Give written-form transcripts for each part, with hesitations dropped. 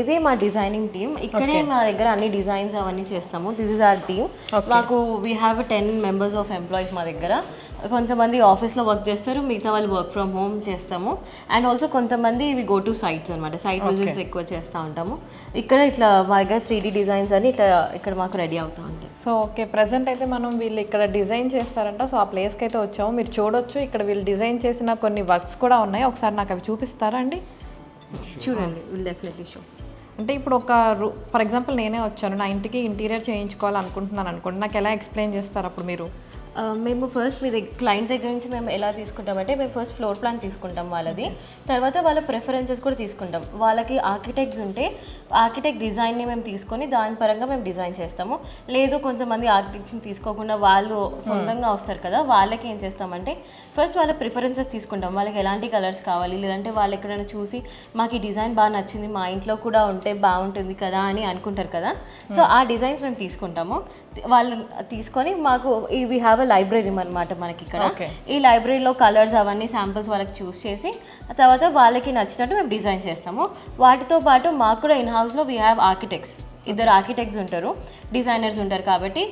ఇదే మా designing team. ఇక్కడే మా దగ్గర అన్ని డిజైన్స్ అవన్నీ చేస్తాము. This is our team. మాకు we have 10 members of employees మా దగ్గర. కొంతమంది ఆఫీస్లో వర్క్ చేస్తారు, మిగతా వాళ్ళు వర్క్ ఫ్రమ్ హోమ్ చేస్తాము. అండ్ ఆల్సో కొంతమంది ఇవి గో టు సైట్స్ అనమాట, సైట్ విజిట్స్ ఎక్కువ చేస్తూ ఉంటాము. ఇక్కడ ఇట్లా మా దగ్గర 3D డిజైన్స్ అని ఇట్లా ఇక్కడ మాకు రెడీ అవుతూ ఉంటాయి. సో ఓకే, ప్రజెంట్ అయితే మనం వీళ్ళు ఇక్కడ డిజైన్ చేస్తారంట. సో ఆ ప్లేస్కి అయితే వచ్చాము, మీరు చూడొచ్చు. ఇక్కడ వీళ్ళు డిజైన్ చేసిన కొన్ని వర్క్స్ కూడా ఉన్నాయి. ఒకసారి నాకు అవి చూపిస్తారా అండి? చూడండి, విల్ డెఫినెట్లీ షో. అంటే ఇప్పుడు ఒక ఫర్ ఎగ్జాంపుల్ నేనే వచ్చాను, నా ఇంటికి ఇంటీరియర్ చేయించుకోవాలనుకుంటున్నాను అనుకోండి, నాకు ఎలా ఎక్స్ప్లెయిన్ చేస్తారు అప్పుడు మీరు? మేము ఫస్ట్ మీ క్లయింట్ దగ్గర నుంచి మేము ఎలా తీసుకుంటామంటే, మేము ఫస్ట్ ఫ్లోర్ ప్లాన్ తీసుకుంటాం వాళ్ళది. తర్వాత వాళ్ళ ప్రిఫరెన్సెస్ కూడా తీసుకుంటాం. వాళ్ళకి ఆర్కిటెక్ట్స్ ఉంటే ఆర్కిటెక్ట్ డిజైన్ని మేము తీసుకొని దాని పరంగా మేము డిజైన్ చేస్తాము. లేదు కొంతమంది ఆర్కిటెక్ట్స్ని తీసుకోకుండా వాళ్ళు సొంతంగా వస్తారు కదా, వాళ్ళకి ఏం చేస్తామంటే ఫస్ట్ వాళ్ళ ప్రిఫరెన్సెస్ తీసుకుంటాం. వాళ్ళకి ఎలాంటి కలర్స్ కావాలి, లేదంటే వాళ్ళు ఎక్కడైనా చూసి మాకు ఈ డిజైన్ బాగా నచ్చింది, మా ఇంట్లో కూడా ఉంటే బాగుంటుంది కదా అని అనుకుంటారు కదా. సో ఆ డిజైన్స్ మేము తీసుకుంటాము. వాళ్ళు తీసుకొని మాకు వీ హ్యావ్ ఎ లైబ్రరీ అనమాట మనకి ఇక్కడ. ఈ లైబ్రరీలో కలర్స్ అవన్నీ శాంపిల్స్ వాళ్ళకి చూస్ చేసి తర్వాత వాళ్ళకి నచ్చినట్టు మేము డిజైన్ చేస్తాము. వాటితో పాటు మాకు కూడా ఇన్ హౌస్లో వీ హ్యావ్ ఆర్కిటెక్ట్స్, ఇద్దరు ఆర్కిటెక్ట్స్ ఉంటారు, డిజైనర్స్ ఉంటారు. కాబట్టి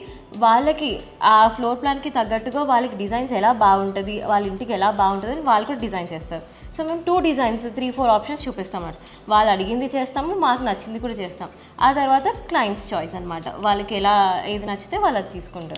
వాళ్ళకి ఆ ఫ్లోర్ ప్లాన్కి తగ్గట్టుగా వాళ్ళకి డిజైన్స్ ఎలా బాగుంటుంది, వాళ్ళ ఇంటికి ఎలా బాగుంటుంది అని వాళ్ళు కూడా డిజైన్ చేస్తారు. సో మేము 2 డిజైన్స్ 3-4 ఆప్షన్స్ చూపిస్తాం అన్నమాట. వాళ్ళు అడిగింది చేస్తాము, మాకు నచ్చింది కూడా చేస్తాం. ఆ తర్వాత క్లయింట్స్ చాయిస్ అనమాట, వాళ్ళకి ఎలా ఏది నచ్చితే వాళ్ళు అది తీసుకుంటారు.